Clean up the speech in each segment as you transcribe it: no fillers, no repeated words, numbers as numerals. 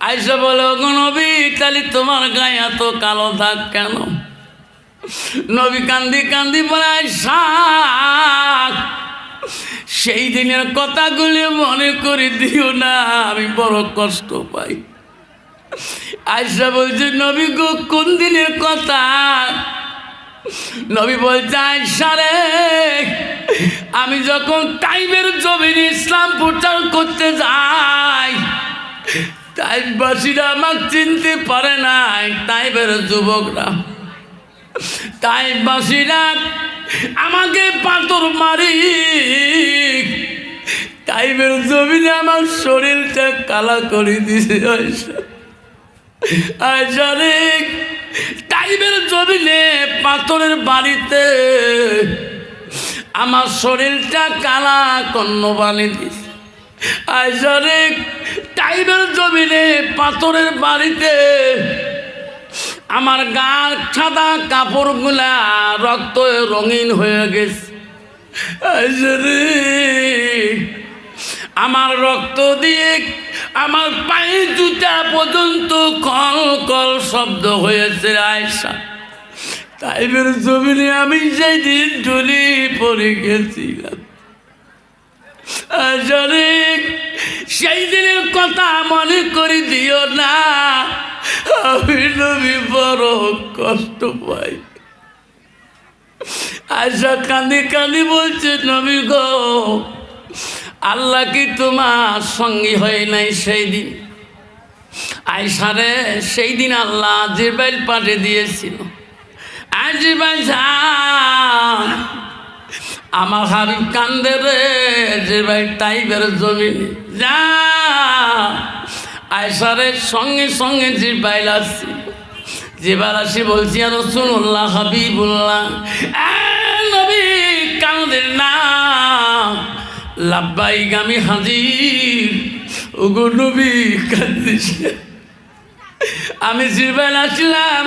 আয়েশা বলে, ওগো নবী, তাহলে তোমার গায়ে এত কালো দাগ কেন? নবী কান্দি কান্দি বলে, আয়েশা, সেই দিনের কথাগুলি মনে করে দিও না, আমি বড় কষ্ট পাই। আয়েশা বলছে, নবী গো, কোন দিনের কথা? নবী বলছে, আয়েশা রে, আমি যখন তাইফের জমিনে ইসলাম প্রচার করতে যাই, তাইফবাসীরা আমাকে চিনতে পারে নাই। তাইফের যুবকরা, তাইফবাসীরা আমাকে পাথর মারি, তাইফের জমিনে আমার শরীরটা কালা করে দিছে। আয়েশা রে, তাইফের জমিনে পাথরের বাড়িতে আমার শরীরটা কালা কন্ন বানিয়ে দিছে। আয়েশা রে, তাইফের জমিনে পাথরের বাড়িতে আমার গার সাদা কাপড়গুলা রক্ত রঙিন হয়ে গেছে। আয়েশা রে, আমার রক্ত দিয়ে আমার পায়ে জুতা পর্যন্ত কল কল শব্দ হয়েছে। আয়েশা, তাইফের জমিনে আমি সেই দিন ঢুলি পড়ে গেছিলাম। আয়েশা রে, সেই দিনের কথা মনে করে দিও না, আমি নবী বড় কষ্ট পাই। আয়েশা কাঁদি কাঁদি বলছে, নবী গো, আল্লাহ কি তোমার সঙ্গী হয় নাই সেই দিন? আয়েশা রে, সেই দিন আল্লাহ জিবরাইল পাঠিয়ে দিয়েছিল। জিবরাইল যান, আমার হাবিব কান্দে রে, জিবরাইল তাইফের জমিনে যা। আয়েশা রে, সঙ্গে সঙ্গে জিবরাইল আসছে। জিবরাইল আসি বলছি, আর রাসূলুল্লাহ, হাবিবুল্লাহ, নবী কান্দেন না। লাব্বাইক, আমি হাজির। ওগো নবী, কান্দিস না। আমি জিবরাইল আসলাম,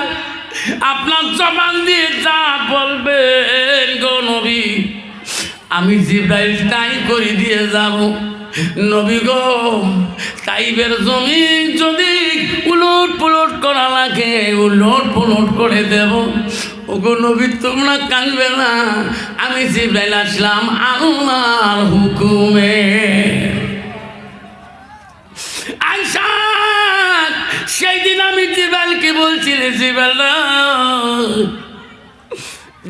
আপনার জবান দিয়ে যা বলবেন গো নবী, আমি জিবরাইল তাই করে দিয়ে যাব। নবী গো, তাইফের জমিন যদি উলট পুলট করা লাগে, উলট পুলট করে দেব। ওগো নবী, তোমরা কাঁদবে না, আমি জিবরাইল আসলাম আল্লাহর হুকুমে। আয়েশা, সেই দিন আমি জিবরাইলকে বলছিলাম, জিবরাইল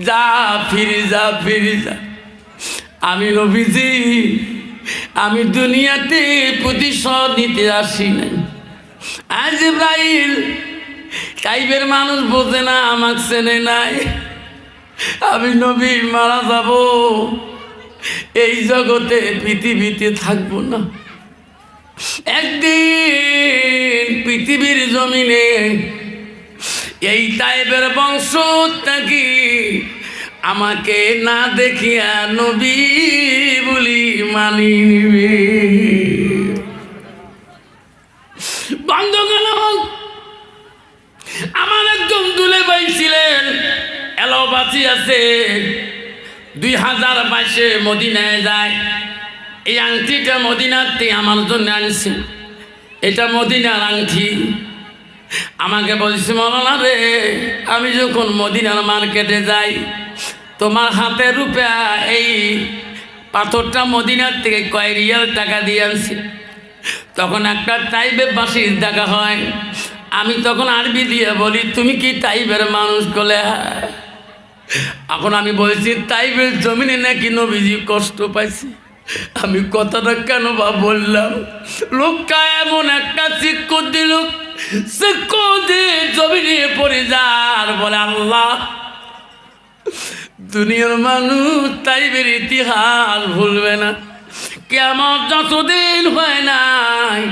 যা, ফিরে যা, ফিরে যা। আমি নবীজি, আমি দুনিয়াতে প্রতিশোধ নিতে আসি নাই। আজ জিবরাইল, তাইফের মানুষ বোঝে না, আমাকে চেনে নাই। আমি নবী মারা যাব, এই জগতে পৃথিবীতে থাকবো না। একদিন পৃথিবীর জমিনে এই তাইফের বংশ থাকি আমাকে না দেখিয়া নবী বলি মানি নিবে। বন্ধুগণ, আমার একজন দুলে ভাই ছিলেন, এলাহাবাদী আছে, 2022 মদিনায় যায়। এই আংটিটা মদিনাতে আমার জন্য আনছে। এটা মদিনার আংটি। আমাকে বলছে, মাওলানা রে, আমি যখন মদিনার মার্কেটে যাই, তোমার হাতে রূপা এই পাথরটা মদিনার থেকে কয় রিয়াল টাকা দিয়ে আনছি। তখন একটা তাইফের বাসির দেখা হয়। আমি তখন আরবি দিয়ে বলি, তুমি কি তাইফের মানুষ? বলে হ্যাঁ। এখন আমি বলছি, তাইফের জমিনে নাকি নবীজি কষ্ট পাইছে। আমি কথাটা কেন বা বললাম, লোকটা এমন একটা চিক্কু দিল, চিক্কু দিয়ে জমিনে পড়ে যার বলে, আল্লাহ, দুনিয়ার মানুষ তাইফের ইতিহাস ভুলবে না। কিয়ামত যতদিন হয় নাই,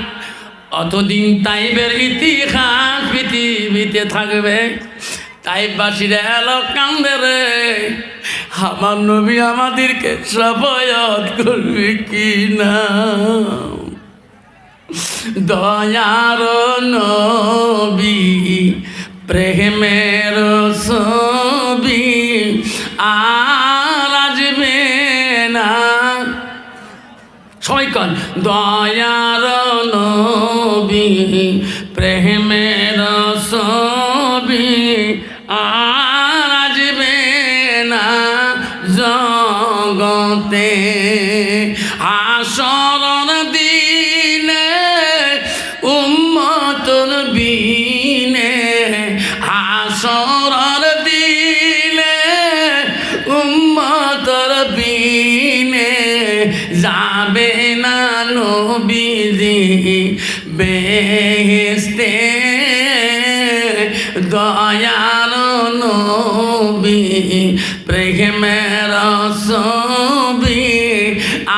অতদিন তাইফের ইতিহাস পৃথিবীতে থাকবে। তাইফবাসীরা এলো কান্দে রে, আমার নবী আমাদেরকে সাফায়াত করবে কি না। দয়ার নবী, প্রেমের ছবি আর আসবে না। সবাই কন, দয়ার নবী, প্রেমের ছবি আর আসবে না জগতে। হাসরের দিনে উম্মতের বিনে, হাসরের দিনে উম্মতের বিনে যাবে না নবীজি বেহেশতে। দয়ার নবী প্রেমের ছবি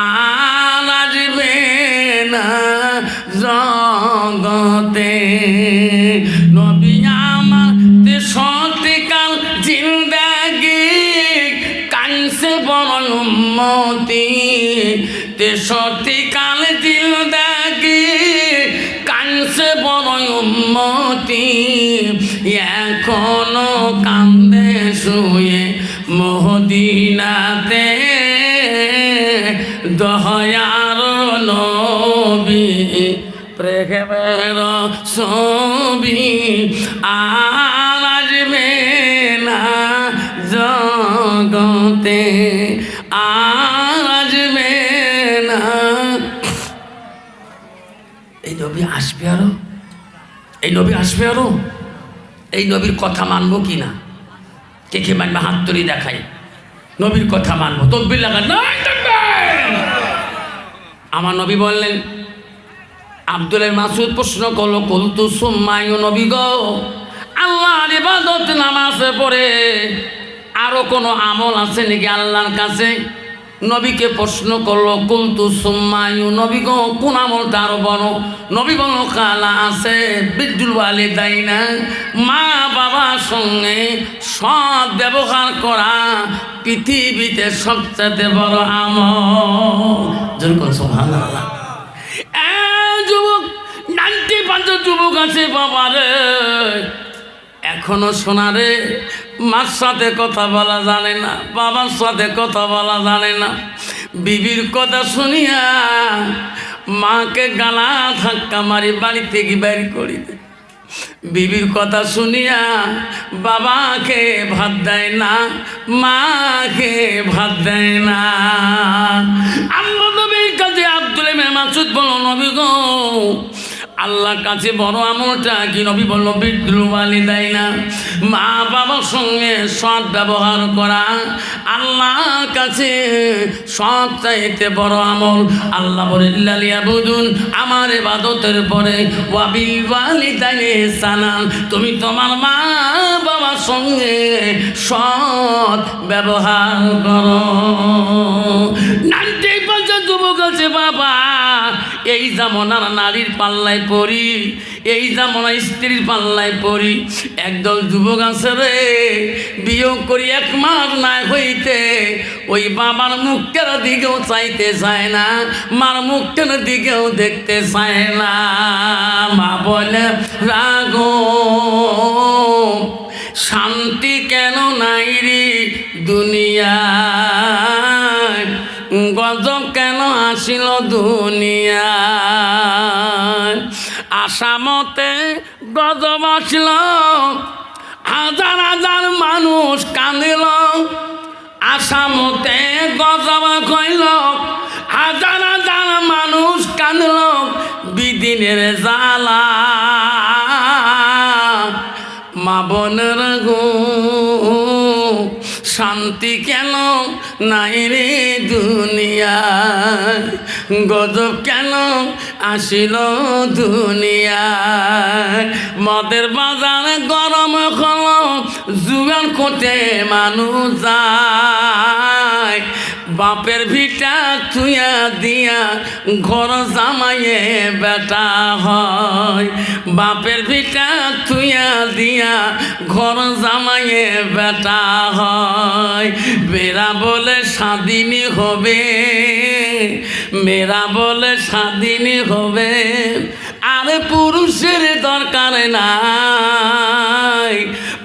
আর আসবে না জগতে। নবী আমার সত্যিকাল জিন্দাগি কানছে বড় উম্মতি। সত্যিকাল জিন্দাগি কানছে বড় উম্মতি। এখনো কান্দে শুয়ে মদিনাতে। দয়ার নবী প্রেমের ছবি আর আসবে না জগতে, আর আসবে না। এই নবী আসবে আরো, এই নবী আসবে আরো। এই নবীর কথা মানবো কি না? কে কে মানবে হাত তুলি দেখাই। নবীর কথা মানবো, তকবীর লাগান। আমার নবী বললেন, আব্দুল মাসুদ প্রশ্ন করলো, কুলতু সুম্মায়ু নবী গো, আল্লাহর ইবাদত নামাজে পড়ে আরো কোনো আমল আছে নাকি আল্লাহর কাছে? নবীকে প্রশ্ন করলো, কুলতু সুম্মায়ু নবী গো, কোন আমলটা আরো বড়? নবী বলল, কালা আছে বিদ্যুল ওয়ালিদাইনা, মা বাবার সঙ্গে সৎ ব্যবহার করা পৃথিবীতে সবচেয়ে বড় আমল। যেরকম সুবহানাল্লাহ। যুবক 95 যুবক আছে বাবা রে, এখনো শোনা রে, মার সাথে কথা বলা জানে না, বাবার সাথে কথা বলা জানে না। বিবির কথা শুনিয়া মাকে গালা ধাক্কা মারি বাড়ি থেকে বের করি দে। বিবির কথা শুনিয়া বাবাকে ভাত দেয় না, মাকে ভাত দেয় না। আল্লাহ নবীর কাছে আব্দুল মাসুদ বলল, নবী গো, আল্লাহর কাছে বড় আমলটা কি? নবী বলল, বিদ্রুল ওয়ালিদাইনা, মা বাবার সঙ্গে সৎ ব্যবহার করা আল্লাহর কাছে সৎ চাইতে বড় আমল। আল্লাহ বলে, লিয়াবুদুন, আমার ইবাদতের পরে ওয়াবিল ওয়ালিদাইনি ইহসানান, তুমি তোমার মা বাবার সঙ্গে সৎ ব্যবহার করো। 95 যুবক আছে বাবা, এই জামানার নারীর পাল্লায় পড়ি, এই জামানার স্ত্রীর পাল্লায় পড়ি। একদল যুবক আছে রে, বিয়ে করি 1 মাস না হইতে ওই বাবার মুখের দিকেও চাইতে চায় না, মার মুখের দিকেও দেখতে চায় না। মা বলে, রাগো শান্তি কেন নাই রে দুনিয়ায়, গজব কেন আসিল দুনিয়ায়। আসামতে গজব আসিল, হাজার হাজার মানুষ কাঁদিল। আসামতে গজব কইল, হাজার হাজার মানুষ কাঁদিল। বিদিনের জ্বালা মা বোনের গো, শান্তি কেন নাই রে দুনিয়ায়, গজব কেন আসিল দুনিয়ায়। মদের বাজারে গরম হল, জুগান কোটে মানুষ যায়। বাপের ভিটা থুয়া দিয়া ঘর জামাইয়ে বেটা হয়, বাপের ভিটা থুয়া দিয়া ঘর জামাইয়ে বেটা হয়। বেড়া বলে স্বাধীনী হবে, মেয়েরা বলে স্বাধীনী হবে, আরে পুরুষের দরকার নাই।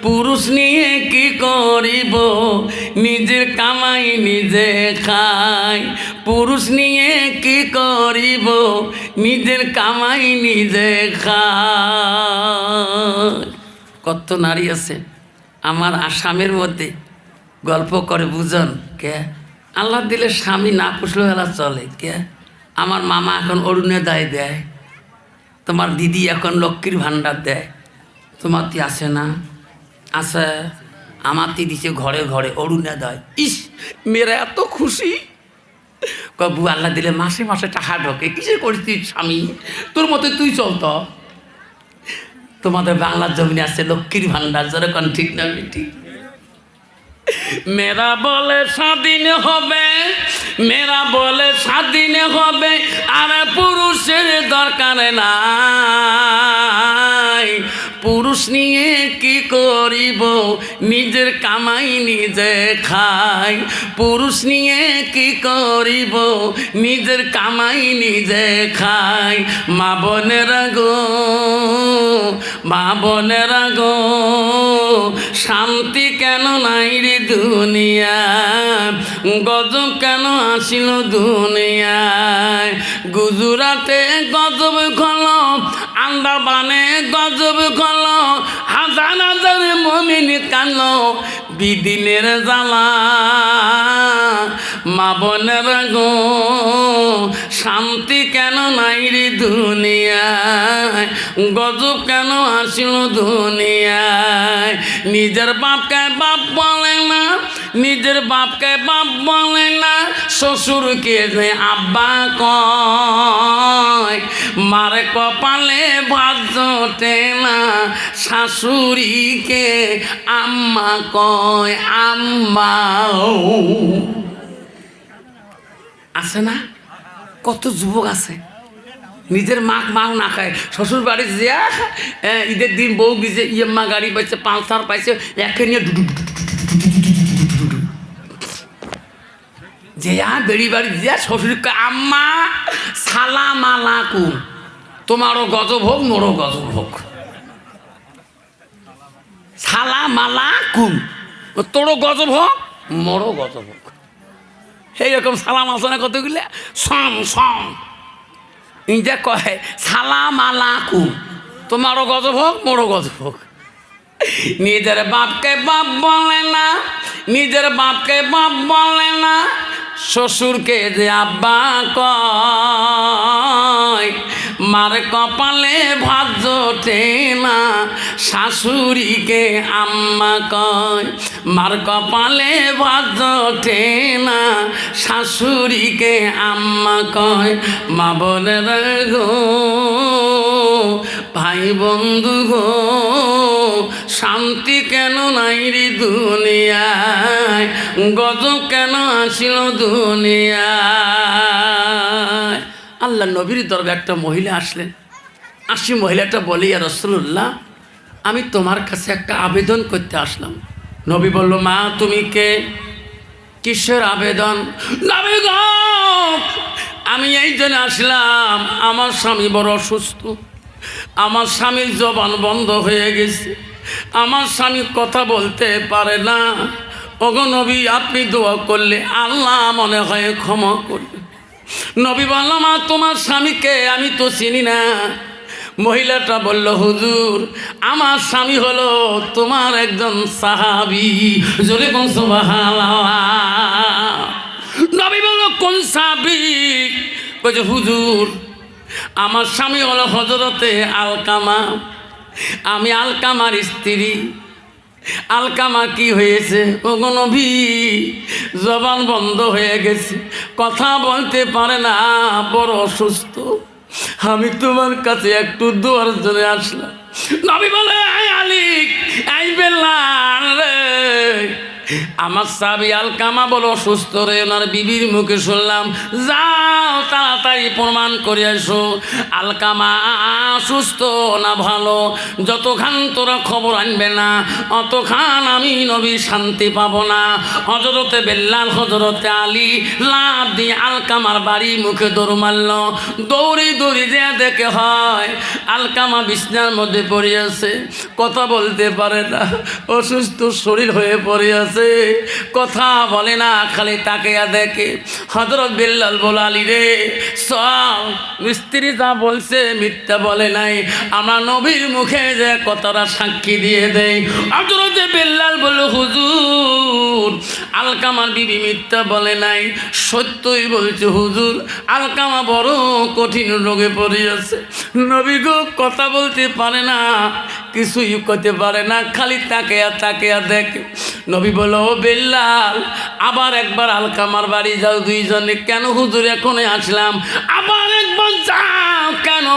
পুরুষ নিয়ে কি করিব, নিজের কামাই নিজে খাই। পুরুষ নিয়ে কি করিব, নিজের কামাই নিজে খায়। কত নারী আছে আমার আসামের মধ্যে গল্প করে বুঝন কে আল্লাহ দিলে স্বামী না পুষলে এলা চলে কে আমার মামা এখন অরুণোদয় দেয়, তোমার দিদি এখন লক্ষ্মীর ভাণ্ডার দেয়, তোমার তি আসে না আছে, আমার তি দিছে ঘরে ঘরে অরুণোদয়। ইস মেয়েরা এত খুশি, কবু আল্লাহ দিলে মাসে মাসে টাকা ঢোকে, কিসে করিস তুই স্বামী, তোর মতো তুই চলত। তোমাদের বাংলার জমিনে আছে লক্ষ্মীর ভাণ্ডার, যেরকম ঠিক না ঠিক। মেয়েরা বলে স্বাধীন হবে, মেয়েরা বলে স্বাধীন হবে, আর পুরুষের দরকার নাই। পুরুষ নিয়ে কি করিব, নিজের কামাই নিজে খাই। পুরুষ নিয়ে কি করিব, নিজের কামাই নিজে খাই। মা বোনেরা গো, মা বোনেরা গো, শান্তি কেন নাই রে দুনিয়ায়, গজব কেন আসিল দুনিয়ায়। গুজরাটে গজব খলো, আন্দামানে গজব খলো, হাজার হাজার মুমিন কালো বিদিনের জ্বালা। মা বোনেরা গো, শান্তি কেন নাই রে দুনিয়ায়, গজব কেন আসিল দুনিয়ায়। নিজের বাপকে বাপ বলে না, নিজের বাপকে বাপ বলে না, শ্বশুরকে যে আব্বা কয়। মার কপালে ভাত জোটে না, শাশুড়িকে আম্মা কয়। আম্মা আছে না, কত যুবক আছে নিজের মাক মাও না খায়, শ্বশুর বাড়ি যে ঈদের দিন বউ গিয়েছে ইএমআ গাড়ি পাইছে, পালসার পাইছে, একে নিয়ে যে বেড়ি বাড়ি যে শ্বশুরকে আম্মা সালাম আলাইকুম, তোমারও গজব হোক মোরও গজব হোক, সালাম আলাইকুম, তোরও গজব হোক মোরও গজব হোক। এইরকম সালাম আছে না কতগুলো, সং সং ইঞ্জা কয় সালাম আলাইকুম, তোমারও গজব হোক মোরও গজব হোক। নিজের বাপকে বাপ বলে না, নিজের বাপকে বাপ বলে না, শ্বশুরকে যে আব্বা কয়। মার কপালে ভাত জোটে না, শাশুড়িকে আম্মা কয়। মার কপালে ভাত জোটে না, শাশুড়িকে আম্মা কয়। মা বোনেরা গো, ভাই বন্ধু গো, শান্তি কেন নাই রে দুনিয়ায়, গজব কেন আসিল দুনিয়ায়। আল্লাহ নবীর দরবারে একটা মহিলা আসলেন, আসি মহিলাটা বলে ইয়া রাসূলুল্লাহ, আমি তোমার কাছে একটা আবেদন করতে আসলাম। নবী বলল, মা তুমি কে, কিসের আবেদন? নবী গো, আমি এই জন্য আসলাম, আমার স্বামী বড় অসুস্থ, আমার স্বামীর জবান বন্ধ হয়ে গেছে, আমার স্বামী কথা বলতে পারে না। ওগো নবী, আপনি দোয়া করলে আল্লাহ মনে হয় ক্ষমা করবে। নবী বলল, মা তোমার স্বামীকে আমি তো চিনি না। মহিলাটা বলল, হুজুর আমার স্বামী হলো তোমার একজন সাহাবী। জোরে কোন সুবহানাল্লাহ। নবী বলল, কোন সাহাবী? কইছে, হুজুর আমার স্বামী হলো হযরতে আলকামা, আমি আলকামার স্ত্রী। আলকামা কি হয়েছে? ওগো নবী, জবান বন্ধ হয়ে গেছে, কথা বলতে পারে না, বড় অসুস্থ। আমি তোমার কাছে একটু দোয়ার জন্য আসলাম। নবী বলে, আই আলিক, আই বেলাল রে, আমার সাহাবী আলকামা বড় অসুস্থ রে। ওনার বিবির মুখে শুনলাম, যাও তাড়াতাড়ি প্রমাণ করে এসো আলকামা সুস্থ না ভালো। যতক্ষণ তোরা খবর আনবে না, অতক্ষণ আমি নবী শান্তি পাবো না। হযরতে বেলাল, হযরতে আলী লাফ দিয়ে আলকামার বাড়ি মুখে দৌড় মারল। দৌড়ি দৌড়ি যে দেখে হয় আলকামা বিছনার মধ্যে পড়ে আছে, কথা বলতে পারে না, অসুস্থ শরীর হয়ে পড়ে আছে। আছে, কথা বলে না, খালি তাকিয়া দেখে। হযরত বিল্লাল বলে, আলী রে চল, স্ত্রী যা বলছে মিথ্যা বলে নাই, আমরা নবীর মুখে যে কথাটা সাক্ষী দিয়ে দেই। হযরত বিল্লাল বলল, হুজুর আলকামার বিবি মিথ্যা বলে নাই, সত্যই বলছে হুজুর। আলকামা বড় কঠিন রোগে পড়িয়াছে, নবী গো কথা বলতে পারে না, কিছুই করতে পারে না, খালি তাকিয়া তাকিয়া দেখে। নবী বলল, ও বিল্লাল আবার একবার আলকামার বাড়ি যাও দুইজনে। কেন হুজুর এখনই আসলাম? আবার একবার যাও। কেন?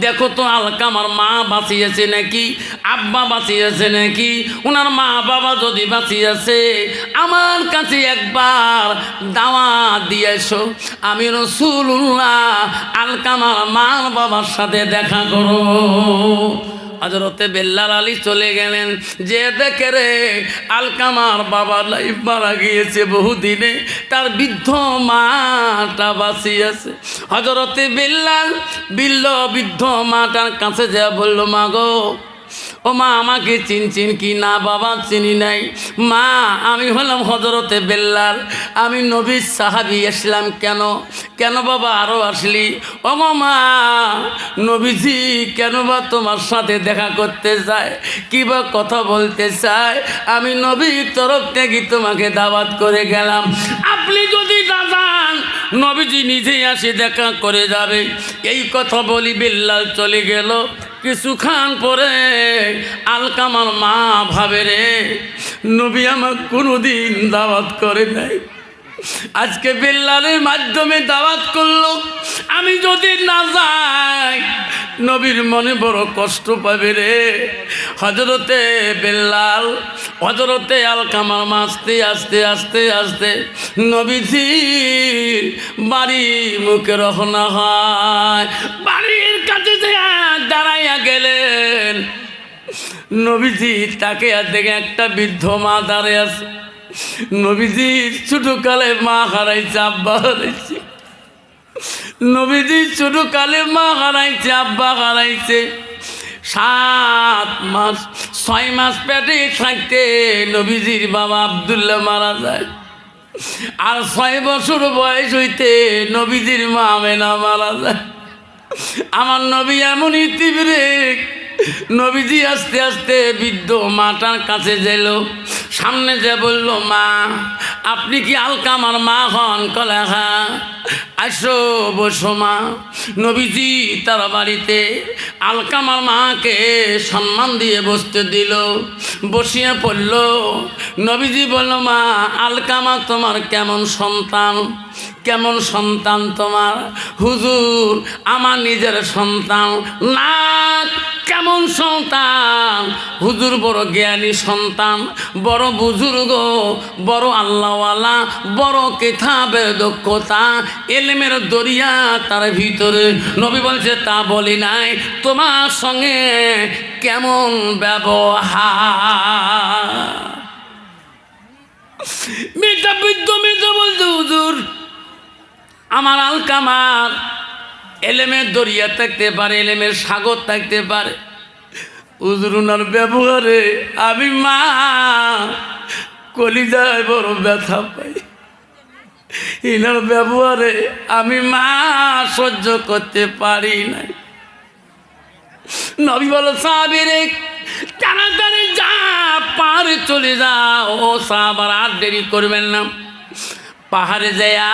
দেখো তো আলকামার মা বাঁচিয়েছে নাকি, আব্বা বাঁচিয়েছে নাকি। ওনার মা বাবা যদি বাঁচিয়েছে আমার কাছে একবার দাওয়াত দিয়ে এসো, আমি রাসূলুল্লাহ আলকামার মার বাবার সাথে দেখা করো। হযরতে বিল্লাল আলী চলে গেলেন, যে দেখে রে আলকামার বাবা লাইফ মারা গিয়েছে বহুদিনে, তার বৃদ্ধ মাটা বাঁচিয়েছে। হযরতে বিল্লাল বৃদ্ধ মাটার কাছে যা বলল, মা গো, ও মা আমাকে চিনছেন কি না? বাবা চিনি নাই। মা আমি হলাম হযরতে বিল্লাল, আমি নবীর সাহাবী আসলাম। কেন? কেন বাবা আরও আসলি? ও মা নবীজি কেন বা তোমার সাথে দেখা করতে চায়, কি বা কথা বলতে চায়, আমি নবীর তরফ থেকে তোমাকে দাওয়াত করে গেলাম, আপনি যদি না যান নবীজি নিজেই আসে দেখা করে যাবে। এই কথা বলি বিল্লাল চলে গেল। কিছুক্ষণ পরে আলকামার মা ভাবে, রে নবী আমার কোনোদিন দাওয়াত করে নাই, আজকে বিল্লালের মাধ্যমে দাওয়াত করলো, আমি যদি না যাই নবীর মনে বড় কষ্ট পাবে রে। হযরতে বিল্লাল হযরতে আলকামার মা আস্তে আস্তে আস্তে আস্তে নবীজির বাড়ি মুখে রওনা হয়। বাড়ির কাছে দাঁড়াইয়া গেলেন, নবীজি তাকে আর দেখে একটা বৃদ্ধ মা দাঁড়িয়ে আছে। নবীজি ছোটকালে মা হারাইছে, আব্বা হারাইছে। নবীজি ছোটকালে মা হারাইছে, আব্বা হারাইছে। 7 মাস 6 মাস পেটে থাকতে নবীজির বাবা আব্দুল্লাহ মারা যায়। আর 6 বছর বয়স হইতে নবীজির মা আমেনা মারা যায়। আমার নবী এমনই তীব্র, নবীজি আস্তে আস্তে বৃদ্ধ মাটার কাছে গেল, সামনে যে বলল, মা আপনি কি আলকামার মা হন? কলে হ্যাঁ। আসো বসো মা। নবীজি তার বাড়িতে আলকামার মাকে সম্মান দিয়ে বসতে দিল, বসিয়ে পড়ল। নবীজি বলল, মা আলকামা তোমার কেমন সন্তান? কেমন সন্তান তোমার? হুজুর আমার নিজের সন্তান না। কেমন সন্তান? হুজুর বড় জ্ঞানী সন্তান, বড় বুজুর্গ, বড় আল্লাহওয়ালা, বড় কিতাবের দক্ষতা, এলেমের দরিয়া তার ভিতরে। নবী বলছে, তা বলি নাই, তোমার সঙ্গে কেমন ব্যবহার? মেয়েটা বৃদ্ধ মেয়েটা বলছে, হুজুর আমার আলকামার এলেমের দরিয়া থাকতে পারে, এলেমের সাগর থাকতে পারে, হুজুর ওনার ব্যবহারে আমি মা কলিজায় বড় ব্যথা পাই। এনার ব্যবহারে আমি মা সহ্য করতে পারি না। নবী বলো, সাহাবীরে তাড়াতাড়ি যা, পাহাড়ে চলে যাও। ও সাহাবার আর দেরি করবেন না, পাহাড়ে যায়া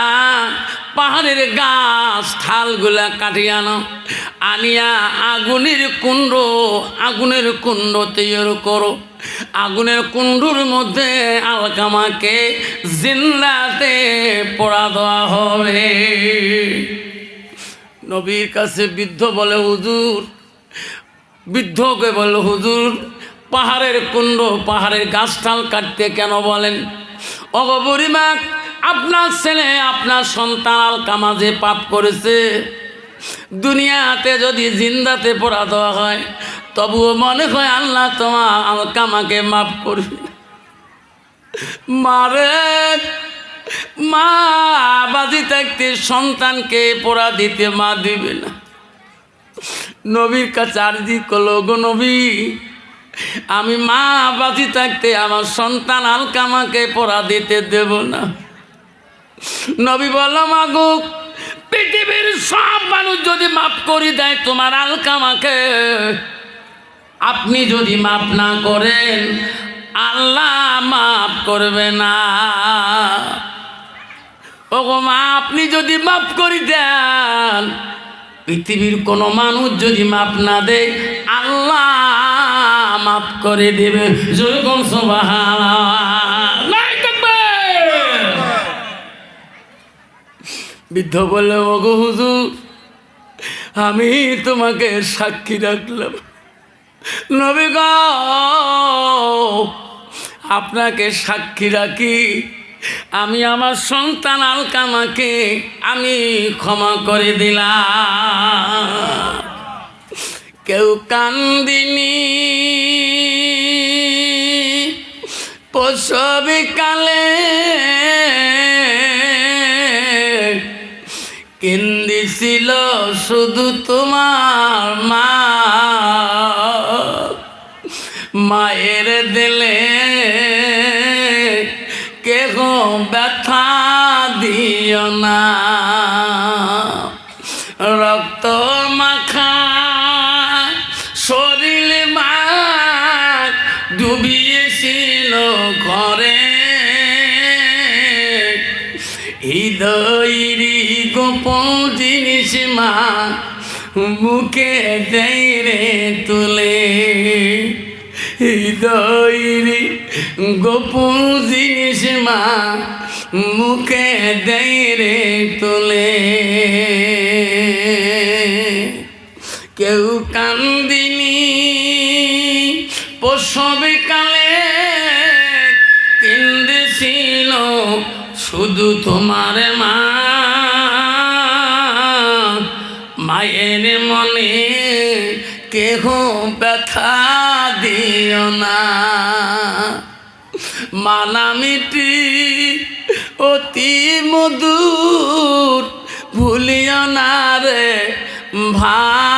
পাহাড়ের গাছ ঠালগুলা কাটিয়ে আনো, আনিয়া আগুনের কুণ্ড তৈরি করো। আগুনের কুণ্ডুর মধ্যে আলকামাকে জিন্দাতে পোড়া দেওয়া হবে। নবীর কাছে বৃদ্ধ বলে, হুজুর, বৃদ্ধকে বলল, হুজুর পাহাড়ের কুণ্ড, পাহাড়ের গাছটাল কাটতে কেন বলেন? ওগো বুড়িমা, আপনার ছেলে আপনার সন্তান আলকামা যে পাপ করেছে, দুনিয়াতে যদি জিন্দাতে পোড়া দেওয়া হয় তবুও মনে হয় আল্লাহ তোমার আলকামাকে মাফ করবে। মারে মা বাজি থাকতে সন্তানকে পোড়া দিতে মা দিবে না। নবীর কাছে আরজি করলো, গো নবী আমি মা বাঁচি থাকতে আমার সন্তান আলকামাকে পড়া দিতে দেব না। নবী বলল, মাগো পৃথিবীর সব মানুষ যদি মাফ করে দেয় তোমার আলকামাকে, আপনি যদি মাফ না করেন আল্লাহ মাফ করবে না। ওগো মা, আপনি যদি মাফ করে দেন, পৃথিবীর কোনো মানুষ যদি মাফ না দেয় আল্লাহ মাফ করে দেবে। যেরকম সুবহানাল্লাহ। বৃদ্ধ বলল, ওগো হুজুর, আমি তোমাকে সাক্ষী রাখলাম। নবী গো, আপনাকে সাক্ষী রাখি, আমি আমার সন্তান আলকামাকে আমি ক্ষমা করে দিলাম। কেউ কান্দিনি প্রসবকালে, কেন্দিছিল শুধু তোমার মা। মায়ের দিলে কেহ ব্যথা দিও না। রক্ত মাখা শরীর মা ডুবিয়েছিল ঘরে, হৃদয়েরই গোপন জিনিস মা মুখে দেয় রে তুলে। হৃদয়েরই গোপন জিনিস মা মুখে দেয় রে তুলে। কেউ কান্দিনি প্রসবকালে, কেন্দেছিল শুধু তোমার মা। মায়ের মনে কেহ ব্যথা দিও না। মানামিটি অতি মধুর ভুলিও না রে ভাই।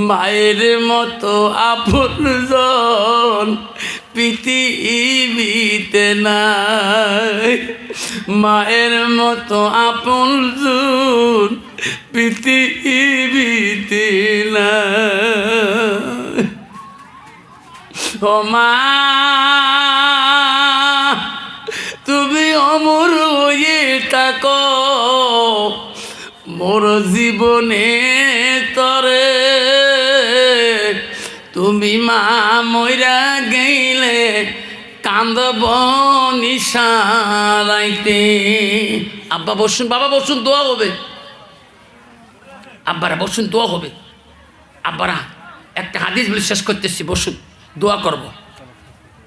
মায়ের মতো আপনজন পৃথিবীতে নাই। মায়ের মতো আপনজন পৃথিবীতে নাই। ও মা, তুমি অমর হয়ে থাকো মোর জীবনে তরে। তুমি মা মইরা গেলে কান্দব নিশারাইতে। আব্বা বসুন, বাবা বসুন, দোয়া হবে। আব্বারা বসুন, দোয়া হবে। আব্বারা একটা হাদিস বলে শেষ করতেছি, বসুন, দোয়া করব।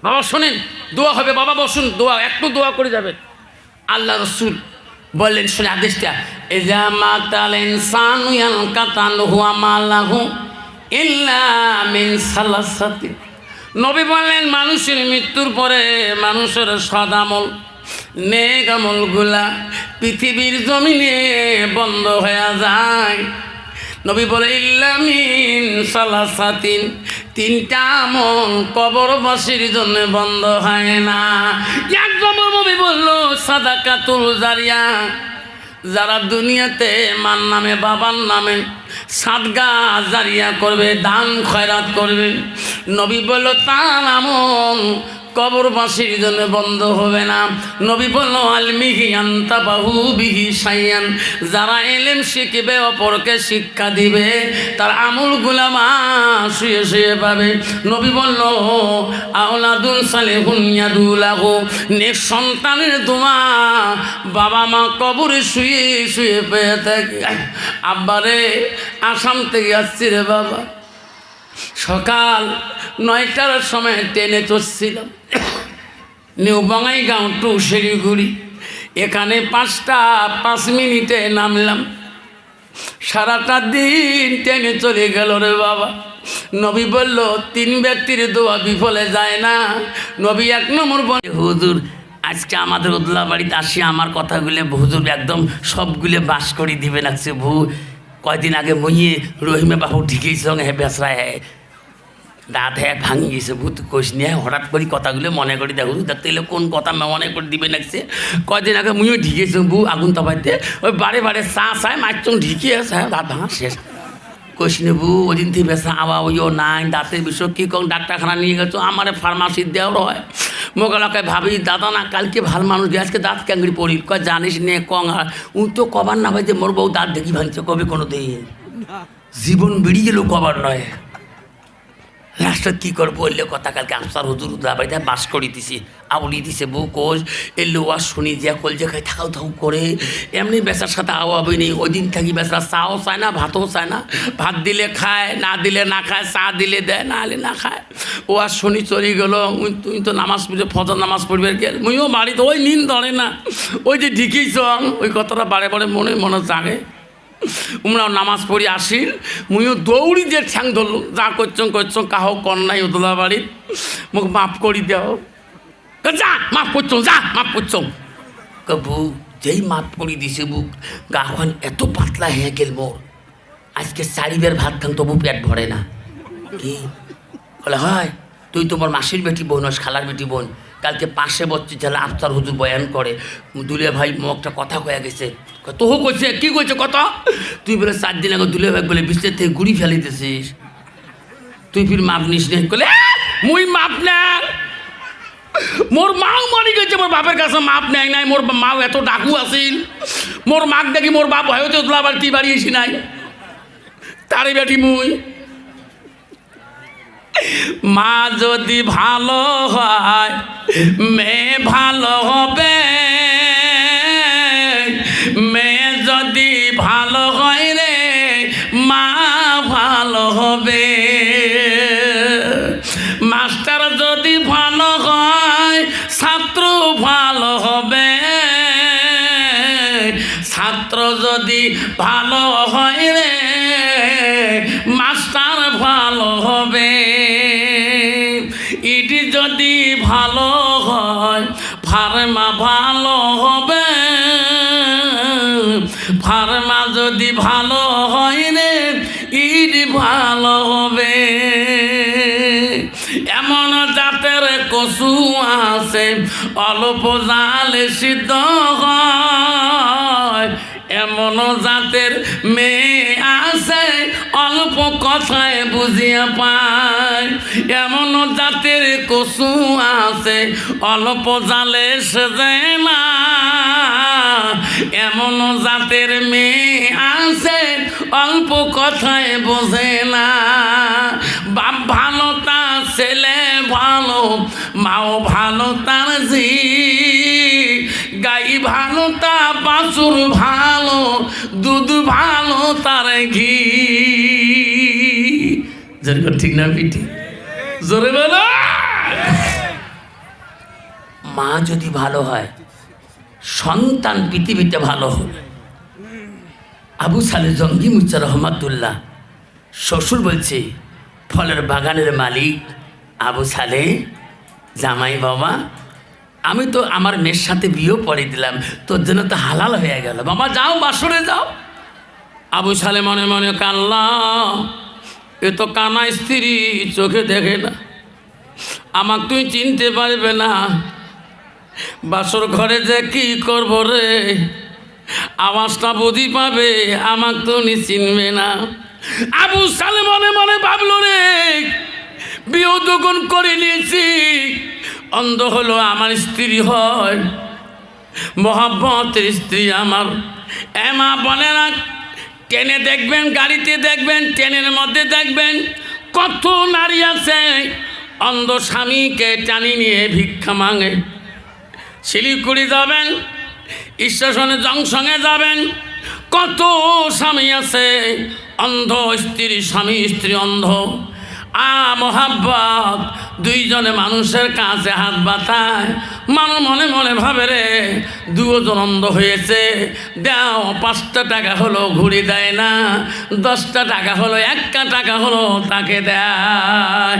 বাবা শোনেন, দোয়া হবে। বাবা বসুন, দোয়া একটু দোয়া করে যাবেন। আল্লাহ রসুল বললেন, শুনে হাদিসটা, ইজা মাতাল ইনসানু ইয়ানকাতানহু আমালাহু ইল্লা মিন সালাসাতিন। নবী বললেন, মানুষের মৃত্যুর পরে মানুষের সদামল নেক আমলগুলা পৃথিবীর জমিনে বন্ধ হয়ে যায়। নবী বলে, ইল্লা মিন সালাসাতিন, তিনটা আমল কবরবাসীর জন্য বন্ধ হয় না। এক নম্বর নবী বলল সাদাকাতুল জারিয়া, যারা দুনিয়াতে মার নামে বাবার নামে সাদগা জারিয়া করবে, দান খয়রাত করবে। নবী বলল তার আমল কবরবাসীর জন্য বন্ধ হবে না। নবী বলল আলমিহি আনতাবাহু বিহি শাইয়ান, যারা এলেম শিখবে অপরকে শিক্ষা দিবে তার আমলগুলা মা শুয়ে শুয়ে পাবে। নবী বলল আওলাদুন সালেহুন ইয়াদুলাহু, নেক সন্তানের দোয়া বাবা মা কবরে শুয়ে শুয়ে পেয়ে থাকে। আব্বারে আসাম থেকে আসছি রে বাবা, সকাল 9টার সময় ট্রেনে চড়ছিলাম নিউ বঙ্গাইগাঁও টু শিলিগুড়ি। এখানে 5টা 5 মিনিটে নামলাম। সারাটা দিন ট্রেনে চলে গেল রে বাবা। নবী বলল 3 ব্যক্তির দোয়া বিফলে যায় না। নবী 1 নম্বর বলে, হুজুর আজকে আমাদের উদলা বাড়িতে আসি, আমার কথাগুলো হুজুর একদম সবগুলো বাস করে দিবেন। আছে কয়দিন আগে মুইয়ে রহিমে বাবু ঠিকই সঙ্গে হে বেসরা হে দাঁত হ্যাঁ ভাঙি গেছে ভূত কোষ নিয়ে হঠাৎ করে কথাগুলো মনে করি দেখো দেখতে এলে কোন কথা মনে করে দিবে নাকছে কয়দিন আগে মুইও ঢিকেছি বু আগুন তাপাইতে ওই বারে বারে চা চায় মারচং ঢিকে আছে দাঁত ভাঙা শেষ কইসিনে বু ওই দিন থেকে বেসা আওয়া ওইও নাই দাঁতের বিষয় কী কম ডাক্তারখানা নিয়ে গেছো আমারে ফার্মাসি দেওয়ার হয় মোকালাকে ভাবি দাদা না কালকে ভাল মানুষ দিয়ে আজকে দাঁত ক্যাঙ্গড়ি পড়ি কয় জানিস নে কং আর উ তো কবার না ভাই যে মোর বউ দাঁত দেখি ভাঙছে কবে কোনো দিন জীবন বেরিয়ে গেলেও কবার নয় লাস্টত কী করবো বললে কথা কালকে আফসার হুজুর বাড়িতে বাস করে দিছি আউলি দিছে বউ কোষ এলো আর শুনি যে কল যে খাই থাকাও থাউ করে এমনি বেচার সাথে আওয়াবই নেই ওই দিন থাকি বেচারা চাও চায় না ভাতও চায় না ভাত দিলে খায় না দিলে না খায় চা দিলে দেয় না হলে না খায় ও আর শুনি চলে গেলো তুই তো নামাজ পড়ে ফজর নামাজ পড়বে গেল মুইও বাড়িতে ওই নিন ধরে না ওই যে ঢিকেই চং ওই কথাটা বারে বারে মনে জাগে উমরাও নামাজ পড়ি আসিল মুইও দৌড়ি দিয়ে ঠ্যাং ধরলু যা করছং কাহো কন্যাই উদলা বাড়ির মোক মাফ করি দেও যা মাফ করছ যা মাফ করছ বু যেই মাফ করি দিছে বুক গাখন এত পাতলা হয়ে গেল মোর আজকে চারিবার ভাত খান তবু পেট ভরে না কি বলে হয় তুই তোমার মাসির বেটি বোন খালার বেটি বোন কালকে পাশে বসছি তাহলে আফতার হুজুর বয়ান করে দুলে ভাই একটা কথা কয়ে গেছে তোহো কইছে কি কইছে কথা তুই বলে 4 দিন আগে দুলে ভাই বলে বিস্তের থেকে গুড়ি ফেলিতেছিস তুই ফির মাপ নিস নে বলে মুই মাপ না মোর মাও মরি গেছে মোর বাপের কাছে মাপ নেয় নাই মোর মাও এত ডাকু আছিল মোর মাক দেখি মোর বাপ হয়তো তোলা বাড়ি বাড়িয়েছি নাই তারে বেটি মুই মা যদি ভালো হয় মেয়ে ভালো হবে মেয়ে যদি ভালো হয় রে মা ভালো হবে মাস্টার যদি ভালো হয় ছাত্র ভালো হবে ছাত্র যদি ভালো হয় রে মাস্টার ভালো হবে ইডি যদি ভালো হয় ফার্মা ভালো হবে ফার্মা যদি ভালো হয় রে ইডি ভালো হবে এমন জাতের কচু আছে অল্প জালে সিদ্ধ হয় এমন জাতের মেয়ে আছে অল্প কথায় বুঝিয়া পায় এমন জাতের কচু আছে অল্প জালে সেজে না এমন জাতের মেয়ে আছে অল্প কথায় বোঝে না বাপ ভালো তার ছেলে ভালো মাও ভালো তার জি গাই ভালো তা বাছুর ভালো দুধ ভালো তার ঘি যেরকম ঠিক না পিঠি জোরে বলো মা যদি ভালো হয় সন্তান পৃথিবীতে ভালো হবে আবু সালে জঙ্গি মুচ্ছা রহমাতুল্লাহ শ্বশুর বলছে ফলের বাগানের মালিক আবু সালে জামাই বাবা আমি তো আমার মেয়ের সাথে বিয়েও পড়ে দিলাম তোর জন্য তো হালাল হয়ে গেল বাবা যাও বাসরে যাও আবু সালে মনে মনে কান্না এ তো কানা স্ত্রী চোখে দেখে না আমাকে তুই চিনতে পারবে না বাসর ঘরে যে কি করব রে আওয়াজটা বুঝি পাবে আমাকে তো নি চিনবে না আবু সালে মনে মনে ভাবলো রে বিয়ে দুগুণ করে নিয়েছি অন্ধ হলো আমার স্ত্রী হয় মোহাব্বতের স্ত্রী আমার এমা বলে না ট্রেনে দেখবেন গাড়িতে দেখবেন ট্রেনের মধ্যে দেখবেন কত নারী আছে অন্ধ স্বামীকে টানি নিয়ে ভিক্ষা মাঙে শিলিগুড়ি যাবেন স্টেশনে জংশনে যাবেন কত স্বামী আছে অন্ধ স্ত্রী স্বামী স্ত্রী অন্ধ মোহাব্বত দুইজনে মানুষের কাছে হাত বাতায়, মানুষ মনে মনে ভাবে রে দুজন অন্ধ হয়েছে, দাও 5টা টাকা হলো ঘুরি দেয় না, 10টা টাকা হলো 1 টাকা হলো তাকে দেয়।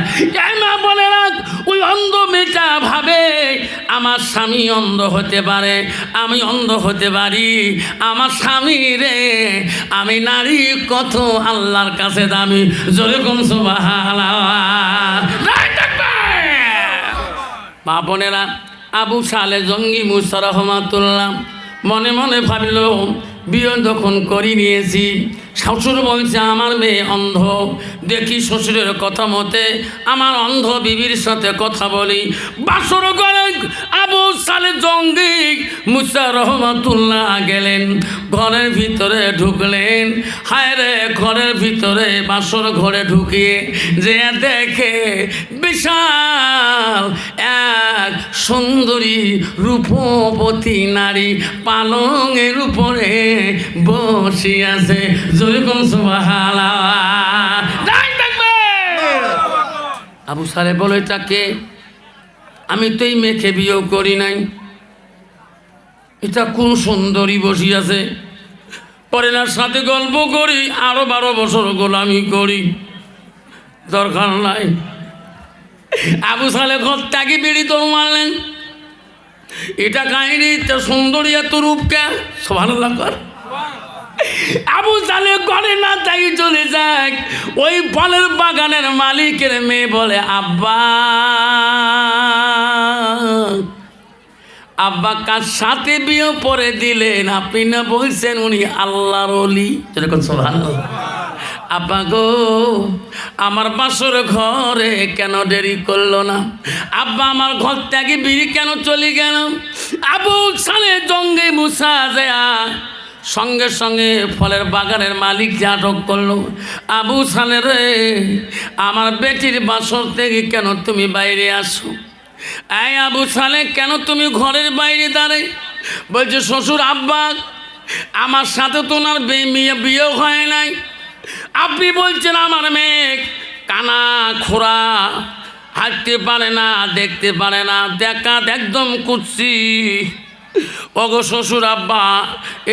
মা বলে রাখ, ওই অন্ধ মেয়েটা ভাবে আমার স্বামী অন্ধ হতে পারে, আমি অন্ধ হতে পারি, আমার স্বামী রে আমি নারী কত আল্লাহর কাছে দামি। জোরে কোন সুবহানাল্লাহ। মা বোনেরা, আবু সালে জঙ্গি মুসা রহমাতুল্লাহ মনে মনে ভাবিল, বিয়ে যখন করি নিয়েছি, শ্বশুর বলছে আমার মেয়ে অন্ধ, দেখি শ্বশুরের কথা মতে আমার অন্ধ বিবির সাথে কথা বলি। বাসর ঘরে আবু সালে জঙ্গি মুসা রহমাতুল্লাহ গেলেন, ঘরের ভিতরে ঢুকলেন। হায় রে, ঘরের ভিতরে বাসর ঘরে ঢুকিয়ে যে দেখে বিশাল এক সুন্দরী রূপবতী নারী পালঙের উপরে বসে আছে। আবু সালে বলে তাকে, আমি তো এই মেয়েকে বিয়েও করি নাই, এটা কোন সুন্দরী বসি আছে, পরে না সাথে গল্প করি, আরো 12 বছর গোলামি করি, দরকার নাই। আবু সালে ঘর থেকে বিড়ি তো মারলেন, এটা কাহিনী, তো সুন্দরী এত রূপকে সুবহানাল্লাহ কর। আবু সালে ঘরে না তাই চলে যায়, ওই ফলের বাগানের মালিকের মেয়ে বলে, আব্বা আব্বা কার সাথে বিয়ে পরে দিলেন, আপনি না বলছেন উনি আল্লাহর ওলি। যেরকম সুবহানাল্লাহ। আব্বা গো, আমার বাসর ঘরে কেন দেরি করলো না? আব্বা আমার ঘর থেকে বিড়ি কেন চলে গেল? আবু সালে জঙ্গে মুসা যায় সঙ্গে সঙ্গে ফলের বাগানের মালিক যে আটক করলো, আবু সালে রে আমার বেটির বাসর থেকে কেন তুমি বাইরে আসো? এই আবু সালে, কেন তুমি ঘরের বাইরে দাঁড়াই? বলছে শ্বশুর আব্বা আমার সাথে তো ওনার বিয়ে হয় নাই, আপনি বলছেন আমার মেয়ে কানা খোরা, হাঁটতে পারে না, দেখতে পারে না, দেখা একদম কুচ্ছি। ওগো শ্বশুর আব্বা,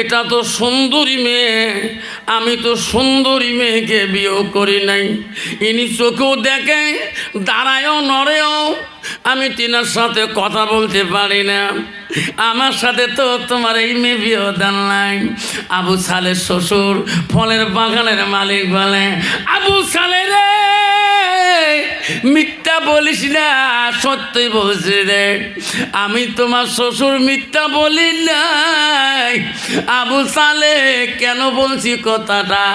এটা তো সুন্দরী মেয়ে, আমি তো সুন্দরী মেয়েকে বিয়েও করি নাই, ইনি চোখেও দেখে, দাঁড়ায়ও নড়েও, আমি তিনার সাথে কথা বলতে পারি না, আমার সাথে তো তোমার এই মেয়ে বিয়েও দেন নাই। আবু সালের শ্বশুর ফলের বাগানের মালিক বলে, আবু সালে রে মিথ্যা বলিস না, সত্যই বলছি রে, আমি তোমার শ্বশুর মিথ্যা বলি নাই। আবু সালে কেন বলছি কথাটা,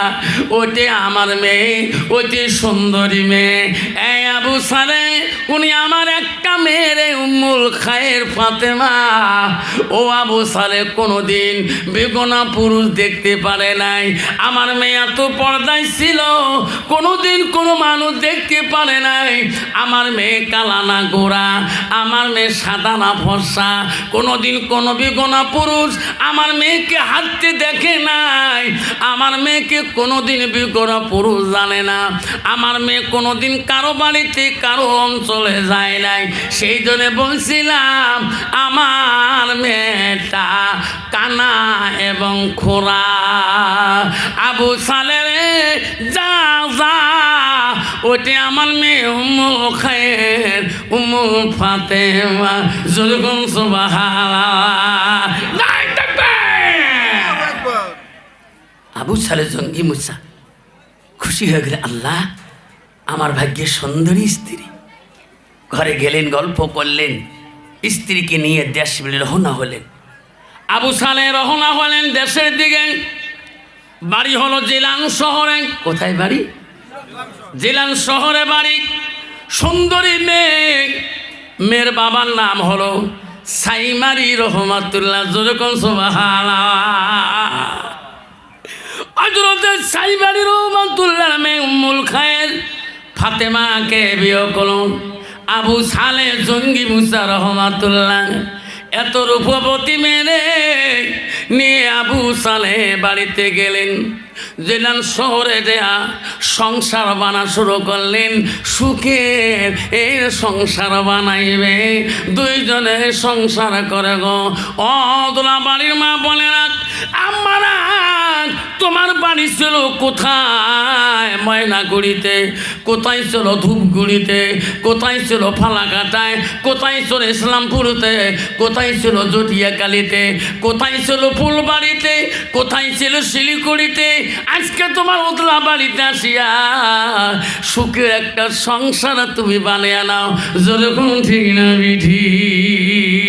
ওইটি আমার মেয়ে, ওইটি সুন্দরী মেয়ে। এই আবু সালে, উনি আমার একটা মেয়েরে উম্মুল খায়ের ফাতেমা। ও আবু সালে কোনোদিন বেগনা পুরুষ দেখতে পারে নাই, আমার মেয়ে এত পর্দায় ছিল, কোনোদিন কোনো মানুষ দেখতে পারে নাই। আমার মেয়ে কালা না গোরা, আমার মেয়ে সাদা না ফর্সা, কোনোদিন কোনো বেগনা পুরুষ আমার মেয়েকে হাঁটতে দেখে নাই, আমার মেয়েকে কোনোদিন বেগনা পুরুষ জানে না, আমার মেয়ে কোনোদিন কারো বাড়িতে কারো অঞ্চলে যায় নাই। সেই জন্য বলছিলাম আমার মেয়েটা কানা এবং খোরা। আবু সালে রে যা যা, ওটি আমার মেয়ে উম্মুল খায়ের, উম্মুল ফাতেমা। যুগম সুবহানাল্লাহ। আবু সালে জঙ্গি মুসা খুশি হয়ে গেলে, আল্লাহ আমার ভাগ্যে সুন্দরী স্ত্রী। ঘরে গেলেন, গল্প করলেন, স্ত্রীকে নিয়ে দেশ বিলে রওনা হলেন। আবু সালে রওনা হলেন দেশের দিকে। বাড়ি হলো জিলান শহরে। কোথায় বাড়ি? জিলান শহরে বাড়ি। সুন্দরী মেয়ে, মেয়ের বাবার নাম হলো সাইমারি রহমাতুল্লাহ। যেরকম সুবহানাল্লাহ। হযরতে সাইমারি রহমাতুল্লাহ মেয়ে উম্মুল খায়ের ফাতেমাকে বিয়ে করলেন আবু সালে জঙ্গি মুসা রহমাতুল্লাহ। এত রূপবতী মেরে নিয়ে আবু সালেহ বাড়িতে গেলেন। জেলান শহরে দেয়া সংসার বানা শুরু করলেন। সুখের এই সংসার বানাইবে, দুইজনে সংসার করে গো। অদলা বাড়ির মা বলে না, আমারা তোমার বাড়ি ছিল কোথায়? ময়নাগুড়িতে। কোথায় ছিল ধূপগুড়িতে? কোথায় ছিল ফালাকাটায়? কোথায় ছিল ইসলামপুরতে? কোথায় ছিল জটিয়াকালীতে? কোথায় ছিল ফুলবাড়িতে? কোথায় ছিল শিলিগুড়িতে? আজকে তোমার উতলা বাড়িতে আসিয়া সুখের একটা সংসার তুমি বানিয়ে নাও। যেরকম ঠিক না বিধি।